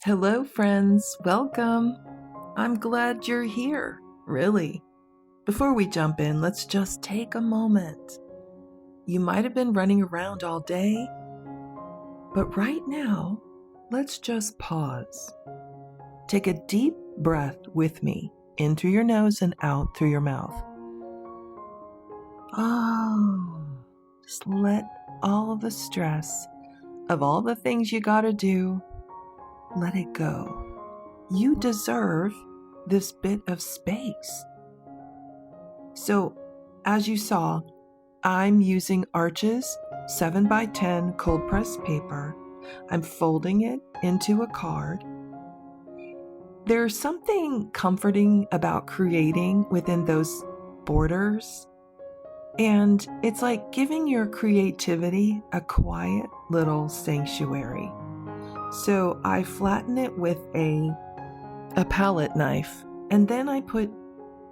Hello, friends. Welcome. I'm glad you're here, really. Before we jump in, let's just take a moment. You might have been running around all day, but right now, let's just pause. Take a deep breath with me in through your nose and out through your mouth. Just let all of the stress of all the things you gotta do, let it go. You deserve this bit of space. So, as you saw, I'm using Arches 7x10 cold pressed paper. I'm folding it into a card. There's something comforting about creating within those borders. And it's like giving your creativity a quiet little sanctuary. So I flatten it with a palette knife, and then I put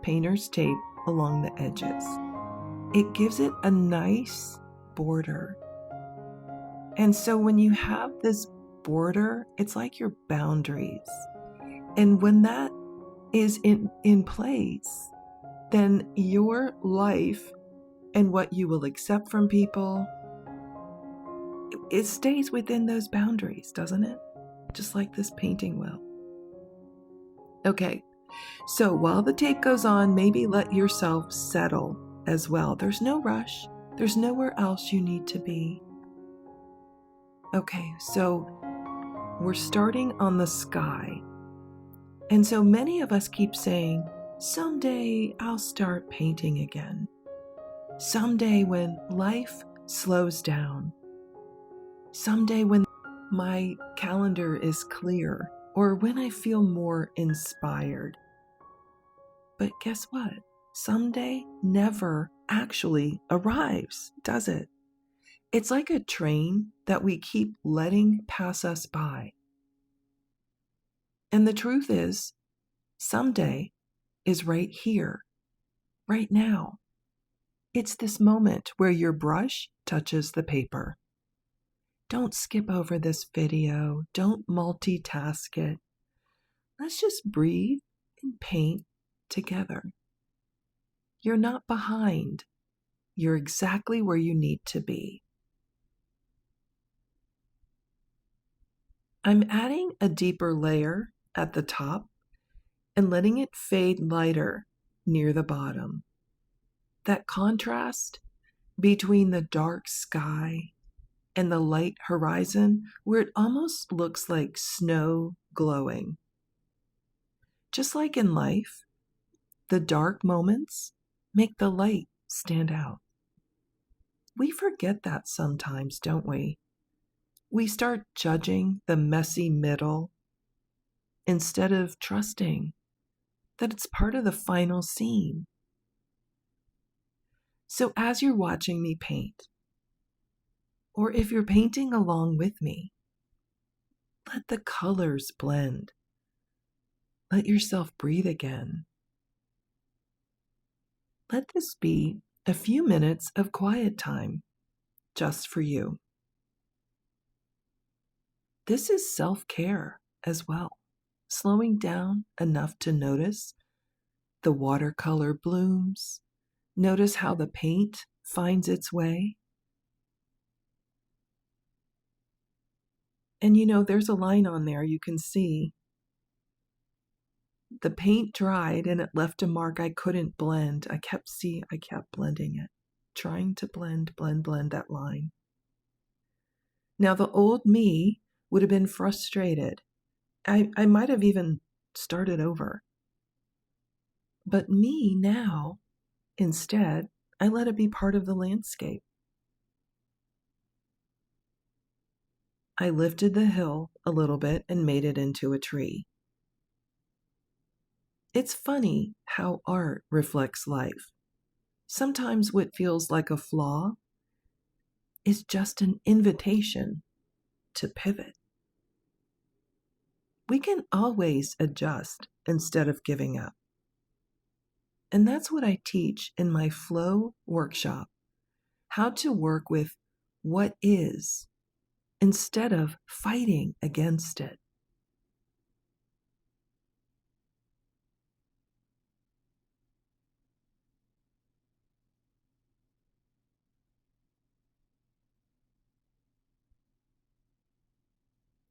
painter's tape along the edges. It gives it a nice border. And so when you have this border, it's like your boundaries. And when that is in place, then your life and what you will accept from people, it stays within those boundaries, doesn't it? Just like this painting will. Okay, so while the tape goes on, maybe let yourself settle as well. There's no rush. There's nowhere else you need to be. Okay, so we're starting on the sky. And so many of us keep saying, someday I'll start painting again. Someday when life slows down. Someday when my calendar is clear, or when I feel more inspired. But guess what? Someday never actually arrives, does it? It's like a train that we keep letting pass us by. And the truth is, someday is right here, right now. It's this moment where your brush touches the paper. Don't skip over this video. Don't multitask it. Let's just breathe and paint together. You're not behind. You're exactly where you need to be. I'm adding a deeper layer at the top and letting it fade lighter near the bottom. That contrast between the dark sky and the light horizon, where it almost looks like snow glowing. Just like in life, the dark moments make the light stand out. We forget that sometimes, don't we? We start judging the messy middle instead of trusting that it's part of the final scene. So as you're watching me paint, or if you're painting along with me, let the colors blend. Let yourself breathe again. Let this be a few minutes of quiet time just for you. This is self-care as well, slowing down enough to notice the watercolor blooms, notice how the paint finds its way. And there's a line on there you can see. The paint dried and it left a mark I couldn't blend. I kept blending it, trying to blend that line. Now the old me would have been frustrated. I might have even started over. But me now, instead, I let it be part of the landscape. I lifted the hill a little bit and made it into a tree. It's funny how art reflects life. Sometimes what feels like a flaw is just an invitation to pivot. We can always adjust instead of giving up. And that's what I teach in my flow workshop, how to work with what is instead of fighting against it.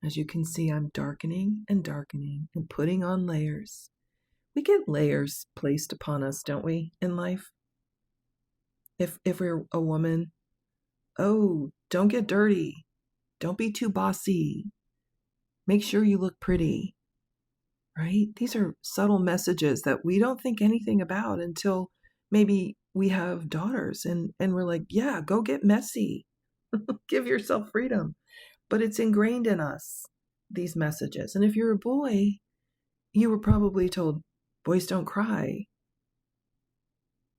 As you can see, I'm darkening and darkening and putting on layers. We get layers placed upon us, don't we, in life? If we're a woman, oh, don't get dirty. Don't be too bossy. Make sure you look pretty, right? These are subtle messages that we don't think anything about until maybe we have daughters and we're like, yeah, go get messy. Give yourself freedom. But it's ingrained in us, these messages. And if you're a boy, you were probably told, boys don't cry.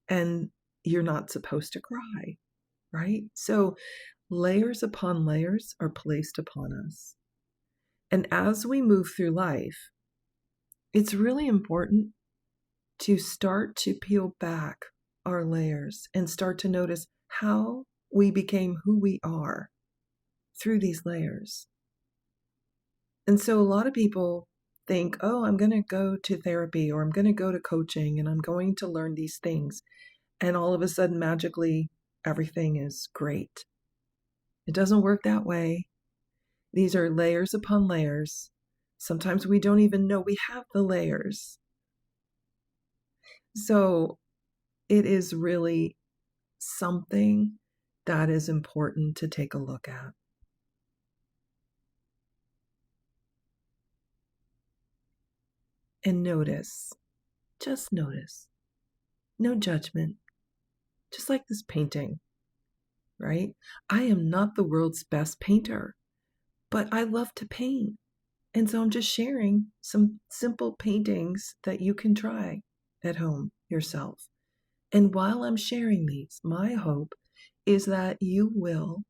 And you're not supposed to cry, right? So layers upon layers are placed upon us. And as we move through life, it's really important to start to peel back our layers and start to notice how we became who we are through these layers. And so a lot of people think, oh, I'm going to go to therapy or I'm going to go to coaching and I'm going to learn these things. And all of a sudden, magically, everything is great. It doesn't work that way. These are layers upon layers. Sometimes we don't even know we have the layers. So it is really something that is important to take a look at. And notice, just notice, no judgment, just like this painting, right? I am not the world's best painter, but I love to paint. And so I'm just sharing some simple paintings that you can try at home yourself. And while I'm sharing these, my hope is that you will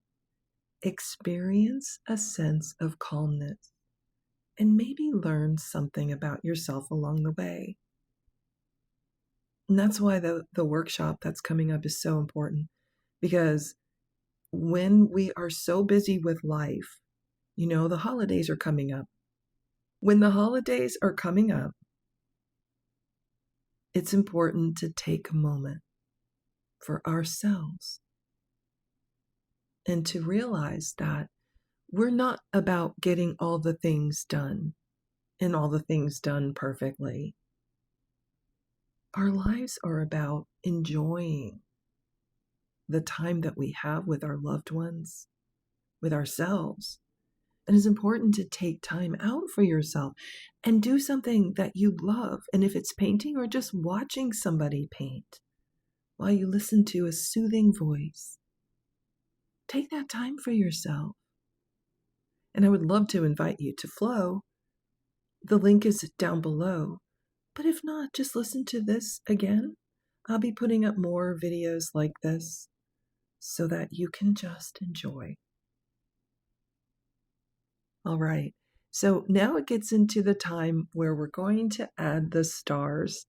experience a sense of calmness and maybe learn something about yourself along the way. And that's why the workshop that's coming up is so important, because when we are so busy with life, the holidays are coming up. When the holidays are coming up, it's important to take a moment for ourselves and to realize that we're not about getting all the things done and all the things done perfectly. Our lives are about enjoying the time that we have with our loved ones, with ourselves. And it's important to take time out for yourself and do something that you love. And if it's painting or just watching somebody paint while you listen to a soothing voice, take that time for yourself. And I would love to invite you to Flow. The link is down below. But if not, just listen to this again. I'll be putting up more videos like this so that you can just enjoy. All right. So now it gets into the time where we're going to add the stars,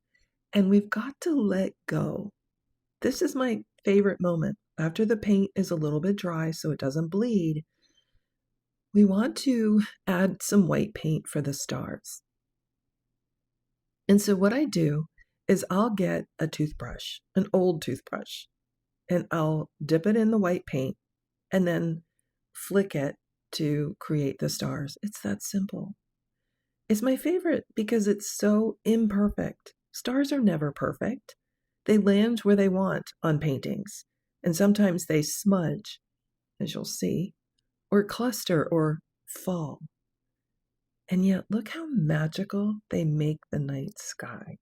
and we've got to let go. This is my favorite moment. After the paint is a little bit dry so it doesn't bleed, we want to add some white paint for the stars. And so what I do is I'll get a toothbrush, an old toothbrush, and I'll dip it in the white paint and then flick it to create the stars. It's that simple. It's my favorite because it's so imperfect. Stars are never perfect. They land where they want on paintings, and sometimes they smudge, as you'll see, or cluster or fall. And yet, look how magical they make the night sky.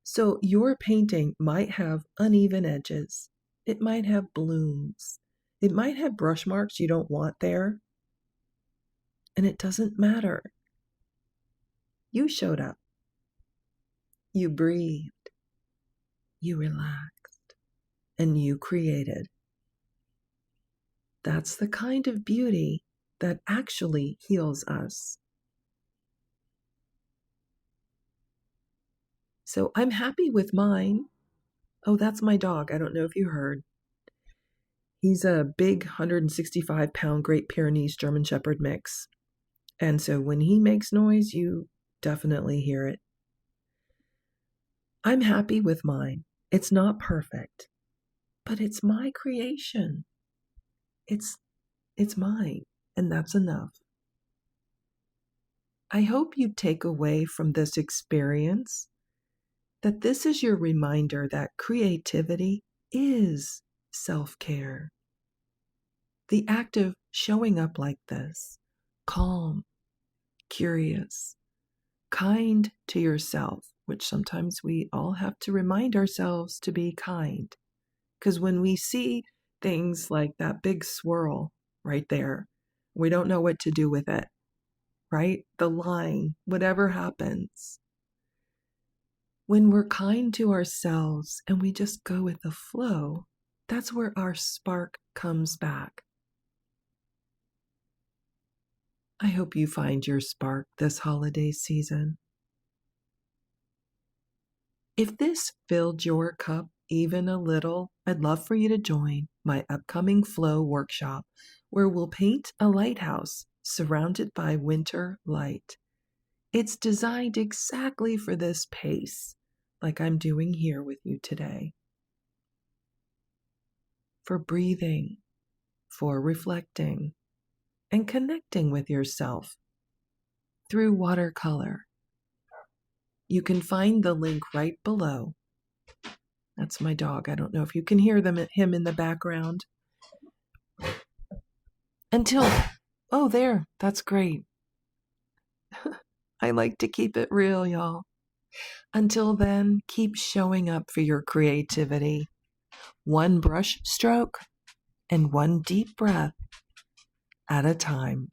So your painting might have uneven edges. It might have blooms. It might have brush marks you don't want there. And it doesn't matter. You showed up. You breathed. You relaxed. And you created. That's the kind of beauty that actually heals us. So I'm happy with mine. Oh, that's my dog. I don't know if you heard. He's a big 165-pound Great Pyrenees German Shepherd mix. And so when he makes noise, you definitely hear it. I'm happy with mine. It's not perfect, but it's my creation. It's It's mine, and that's enough. I hope you take away from this experience that this is your reminder that creativity is self-care. The act of showing up like this, calm, curious, kind to yourself, which sometimes we all have to remind ourselves to be kind. Because when we see things like that big swirl right there, we don't know what to do with it, right? The line, whatever happens. When we're kind to ourselves and we just go with the flow, that's where our spark comes back. I hope you find your spark this holiday season. If this filled your cup even a little, I'd love for you to join my upcoming Flow workshop, where we'll paint a lighthouse surrounded by winter light. It's designed exactly for this pace, like I'm doing here with you today. For breathing, for reflecting, and connecting with yourself through watercolor. You can find the link right below. That's my dog. I don't know if you can hear him in the background. Oh, there, that's great. I like to keep it real, y'all. Until then, keep showing up for your creativity. One brush stroke and one deep breath at a time.